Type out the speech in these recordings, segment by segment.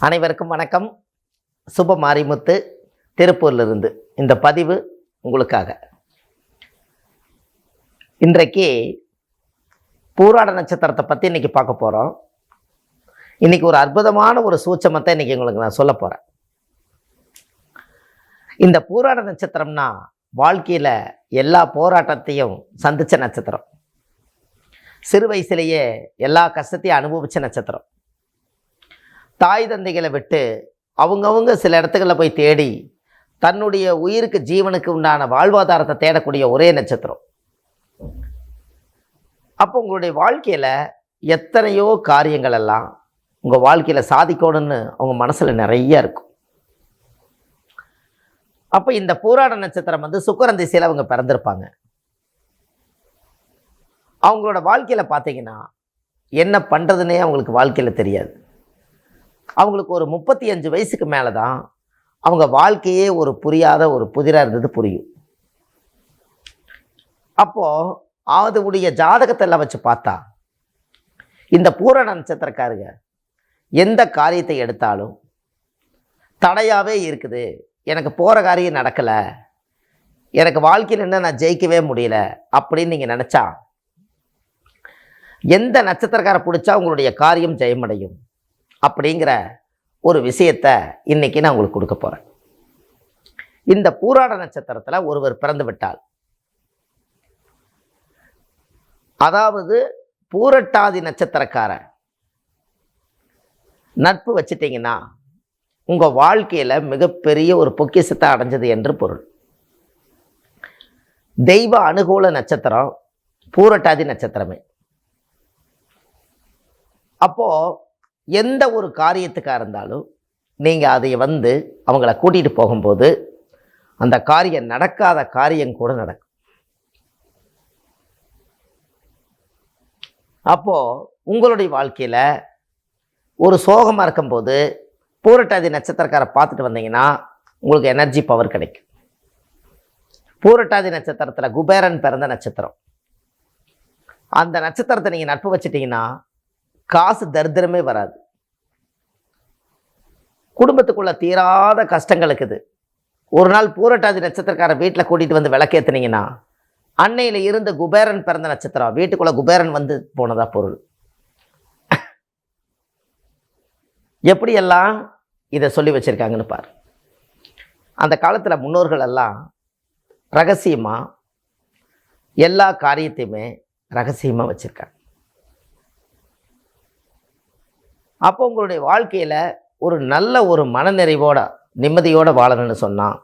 அனைவருக்கும் வணக்கம். சுப மாரிமுத்து திருப்பூரிலிருந்து இந்த பதிவு உங்களுக்காக. இன்றைக்கு பூராட நட்சத்திரத்தை பற்றி இன்னைக்கு பார்க்க போகிறோம். இன்னைக்கு ஒரு அற்புதமான ஒரு சூட்சமத்தை இன்னைக்கு உங்களுக்கு நான் சொல்ல போகிறேன். இந்த பூராட நட்சத்திரம்னா வாழ்க்கையில் எல்லா போராட்டத்தையும் சந்தித்த நட்சத்திரம். சிறு வயசுலேயே எல்லா கஷ்டத்தையும் அனுபவித்த நட்சத்திரம். தாய் தந்தைகளை விட்டு அவங்கவுங்க சில இடத்துகளில் போய் தேடி தன்னுடைய உயிருக்கு ஜீவனுக்கு உண்டான வாழ்வாதாரத்தை தேடக்கூடிய ஒரே நட்சத்திரம். அப்போ உங்களுடைய வாழ்க்கையில் எத்தனையோ காரியங்கள் எல்லாம் உங்கள் வாழ்க்கையில் சாதிக்கணும்னு அவங்க மனசில் நிறைய இருக்கும். அப்போ இந்த பூராட நட்சத்திரம் சுக்கிரன் திசையில் அவங்க பிறந்திருப்பாங்க. அவங்களோட வாழ்க்கையில் பார்த்தீங்கன்னா என்ன பண்ணுறதுன்னே அவங்களுக்கு வாழ்க்கையில் தெரியாது. அவங்களுக்கு ஒரு 35 வயசுக்கு மேலே தான் அவங்க வாழ்க்கையே ஒரு புரியாத ஒரு புதிராக இருந்தது புரியும். அப்போது அதனுடைய ஜாதகத்தெல்லாம் வச்சு பார்த்தா இந்த பூராட நட்சத்திரக்காரங்க எந்த காரியத்தை எடுத்தாலும் தடையாகவே இருக்குது. எனக்கு போகிற காரியம் நடக்கலை, எனக்கு வாழ்க்கையில் என்ன நான் ஜெயிக்கவே முடியல அப்படின்னு நீங்கள் நினச்சா எந்த நட்சத்திரக்காரை பிடிச்சா உங்களுடைய காரியம் ஜெயமடையும் அப்படிங்கிற ஒரு விஷயத்தை இன்னைக்கு நான் உங்களுக்கு கொடுக்க போகிறேன். இந்த பூராட நட்சத்திரத்தில் ஒருவர் பிறந்து விட்டால், அதாவது பூரட்டாதி நட்சத்திரக்கார நட்பு வச்சிட்டிங்கன்னா உங்கள் வாழ்க்கையில் மிகப்பெரிய ஒரு பொக்கிஷத்தை அடைஞ்சது என்று பொருள். தெய்வ அனுகூல நட்சத்திரம் பூரட்டாதி நட்சத்திரமே. அப்போது எந்த ஒரு காரியத்துக்காக இருந்தாலும் நீங்கள் அதை அவங்கள கூட்டிகிட்டு போகும்போது அந்த காரியம் நடக்காத காரியம் கூட நடக்கும். அப்போது உங்களுடைய வாழ்க்கையில் ஒரு சோகமாக இருக்கும்போது பூரட்டாதி நட்சத்திரக்காரை பார்த்துட்டு வந்தீங்கன்னா உங்களுக்கு எனர்ஜி பவர் கிடைக்கும். பூரட்டாதி நட்சத்திரத்தில் குபேரன் பிறந்த நட்சத்திரம். அந்த நட்சத்திரத்தை நீங்கள் நட்பு வச்சிட்டிங்கன்னா காசு தரித்திரமே வராது. குடும்பத்துக்குள்ள தீராத கஷ்டங்கள் இருக்குது. ஒரு நாள் பூரட்டாதி நட்சத்திரக்கார வீட்டில் கூட்டிகிட்டு வந்து விளக்கேற்றுனீங்கன்னா அன்னையில் இருந்த குபேரன் பிறந்த நட்சத்திரம் வீட்டுக்குள்ளே குபேரன் போனதா பொருள். எப்படியெல்லாம் இதை சொல்லி வச்சுருக்காங்கன்னு பாரு. அந்த காலத்தில் முன்னோர்கள் எல்லாம் ரகசியமாக எல்லா காரியத்தையுமே ரகசியமாக வச்சுருக்காங்க. அப்போ உங்களுடைய வாழ்க்கையில் ஒரு நல்ல ஒரு மனநிறைவோட நிம்மதியோடு வாழணும்னு சொன்னால்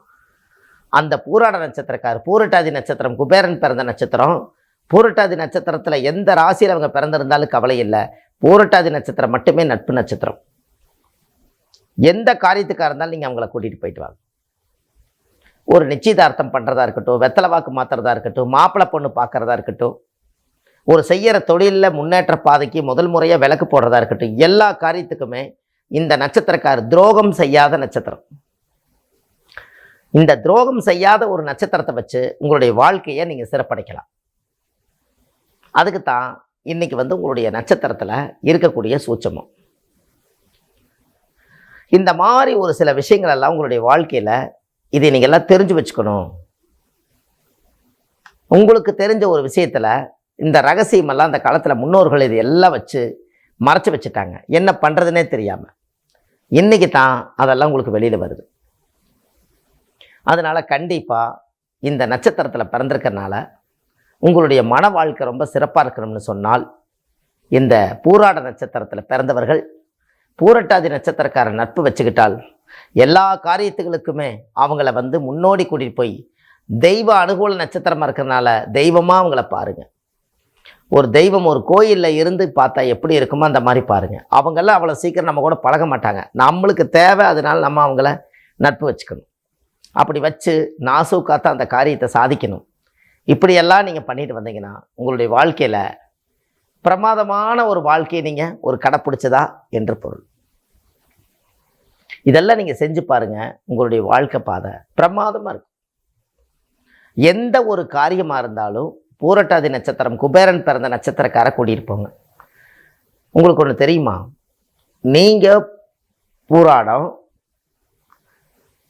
அந்த பூராட நட்சத்திரக்கார் பூரட்டாதி நட்சத்திரம் குபேரன் பிறந்த நட்சத்திரம். பூரட்டாதி நட்சத்திரத்தில் எந்த ராசியில் அவங்க பிறந்திருந்தாலும் கவலை இல்லை. பூரட்டாதி நட்சத்திரம் மட்டுமே நட்பு நட்சத்திரம். எந்த காரியத்துக்காக இருந்தாலும் நீங்கள் அவங்கள கூட்டிகிட்டு போயிட்டு வாங்க. ஒரு நிச்சயதார்த்தம் பண்ணுறதா இருக்கட்டும், வெத்தலை வாக்கு மாற்றுறதா இருக்கட்டும், மாப்பிள்ளை பொண்ணு பார்க்குறதா இருக்கட்டும், ஒரு செய்கிற தொழிலில் முன்னேற்ற பாதைக்கு முதல் முறையாக விளக்கு போடுறதா இருக்கட்டும், எல்லா காரியத்துக்குமே இந்த நட்சத்திரக்கார் துரோகம் செய்யாத நட்சத்திரம். இந்த துரோகம் செய்யாத ஒரு நட்சத்திரத்தை வச்சு உங்களுடைய வாழ்க்கையை நீங்கள் சிறப்படைக்கலாம். அதுக்கு தான் இன்னைக்கு உங்களுடைய நட்சத்திரத்தில் இருக்கக்கூடிய சூட்சமம். இந்த மாதிரி ஒரு சில விஷயங்கள் எல்லாம் உங்களுடைய வாழ்க்கையில் இதை நீங்கள் எல்லாம் தெரிஞ்சு வச்சுக்கணும். உங்களுக்கு தெரிஞ்ச ஒரு விஷயத்தில் இந்த ரகசியமெல்லாம் அந்த காலத்தில் முன்னோர்கள் இது எல்லாம் வச்சு மறைச்சி வச்சுட்டாங்க. என்ன பண்ணுறதுனே தெரியாமல் இன்றைக்கி தான் அதெல்லாம் உங்களுக்கு வெளியில் வருது. அதனால் கண்டிப்பாக இந்த நட்சத்திரத்தில் பிறந்திருக்கிறனால உங்களுடைய மன வாழ்க்கை ரொம்ப சிறப்பாக இருக்கணும்னு சொன்னால் இந்த பூராட நட்சத்திரத்தில் பிறந்தவர்கள் பூரட்டாதி நட்சத்திரக்கார நட்பு வச்சுக்கிட்டால் எல்லா காரியத்துகளுக்குமே அவங்கள முன்னோடி கூட்டிகிட்டு போய் தெய்வ அனுகூல நட்சத்திரமாக இருக்கிறனால தெய்வமாக அவங்கள பாருங்கள். ஒரு தெய்வம் ஒரு கோயிலில் இருந்து பார்த்தா எப்படி இருக்குமோ அந்த மாதிரி பாருங்கள். அவங்கெல்லாம் அவ்வளோ சீக்கிரம் நம்ம கூட பழக மாட்டாங்க. நம்மளுக்கு தேவை, அதனால் நம்ம அவங்கள நட்பு வச்சுக்கணும். அப்படி வச்சு நாசூக்காத்த அந்த காரியத்தை சாதிக்கணும். இப்படியெல்லாம் நீங்கள் பண்ணிட்டு வந்தீங்கன்னா உங்களுடைய வாழ்க்கையில் பிரமாதமான ஒரு வாழ்க்கையை நீங்கள் ஒரு கடைப்பிடிச்சதா என்று பொருள். இதெல்லாம் நீங்கள் செஞ்சு பாருங்கள். உங்களுடைய வாழ்க்கை பாதை பிரமாதமாக இருக்கும். எந்த ஒரு காரியமாக இருந்தாலும் பூரட்டாதி நட்சத்திரம் குபேரன் பிறந்த நட்சத்திரக்கார கூட்டியிருப்போங்க. உங்களுக்கு ஒன்று தெரியுமா, நீங்கள் பூராடம்,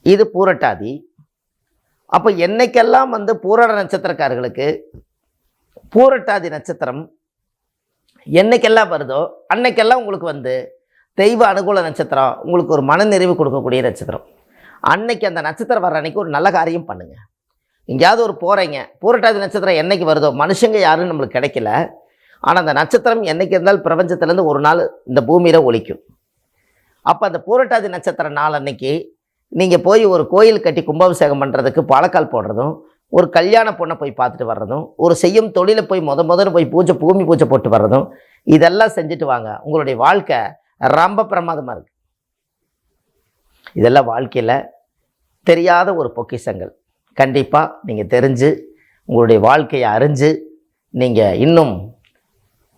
இது பூரட்டாதி. அப்போ என்னைக்கெல்லாம் பூராட நட்சத்திரக்காரர்களுக்கு பூரட்டாதி நட்சத்திரம் என்னைக்கெல்லாம் வருதோ அன்னைக்கெல்லாம் உங்களுக்கு தெய்வ அனுகூல நட்சத்திரம், உங்களுக்கு ஒரு மனநிறைவு கொடுக்கக்கூடிய நட்சத்திரம். அன்னைக்கு அந்த நட்சத்திரம் வர்ற அன்னைக்கு ஒரு நல்ல காரியம் பண்ணுங்கள். எங்கேயாவது ஒரு போகிறீங்க, பூரட்டாதி நட்சத்திரம் என்னைக்கு வருதோ, மனுஷங்க யாரும் நம்மளுக்கு கிடைக்கல, ஆனால் அந்த நட்சத்திரம் என்னைக்கு இருந்தாலும் பிரபஞ்சத்துலேருந்து ஒரு நாள் இந்த பூமியில் ஒலிக்கும். அப்போ அந்த பூரட்டாதி நட்சத்திர நாள் அன்னைக்கு நீங்கள் போய் ஒரு கோயில் கட்டி கும்பாபிஷேகம் பண்ணுறதுக்கு பாலக்கால் போடுறதும், ஒரு கல்யாண பொண்ணை போய் பார்த்துட்டு வர்றதும், ஒரு செய்யும் தொழிலை போய் முதல்ல போய் பூமி பூஜை போட்டு வர்றதும், இதெல்லாம் செஞ்சுட்டு வாங்க. உங்களுடைய வாழ்க்கை ரொம்ப பிரமாதமாக இருக்குது. இதெல்லாம் வாழ்க்கையில் தெரியாத ஒரு பொக்கிஷங்கள். கண்டிப்பாக நீங்கள் தெரிஞ்சு உங்களுடைய வாழ்க்கையை அறிஞ்சு நீங்கள் இன்னும்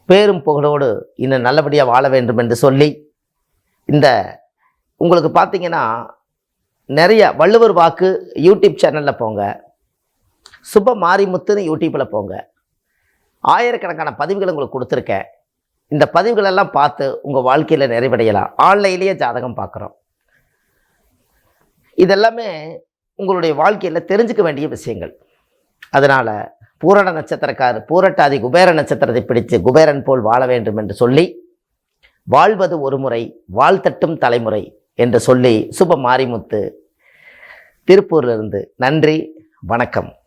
பேரும் புகழோடு இன்னும் நல்லபடியாக வாழ வேண்டும் என்று சொல்லி, இந்த உங்களுக்கு பார்த்தீங்கன்னா நிறைய வள்ளுவர் வாக்கு யூடியூப் சேனலில் போங்க, சுப மாரிமுத்துன்னு யூடியூப்பில் போங்க, ஆயிரக்கணக்கான பதிவுகளை உங்களுக்கு கொடுத்துருக்கேன். இந்த பதிவுகளெல்லாம் பார்த்து உங்கள் வாழ்க்கையில் நிறைவடையலாம். ஆன்லைன்லேயே ஜாதகம் பார்க்குறோம். இதெல்லாமே உங்களுடைய வாழ்க்கையில் தெரிஞ்சுக்க வேண்டிய விஷயங்கள். அதனால் பூரண நட்சத்திரக்காரர் பூரட்டாதி குபேர நட்சத்திரத்தை பிடித்து குபேரன் போல் வாழ வேண்டும் என்று சொல்லி, வாழ்வது ஒரு முறை வாழ்த்தட்டும் தலைமுறை என்று சொல்லி சுப மாரிமுத்து திருப்பூரிலிருந்து நன்றி, வணக்கம்.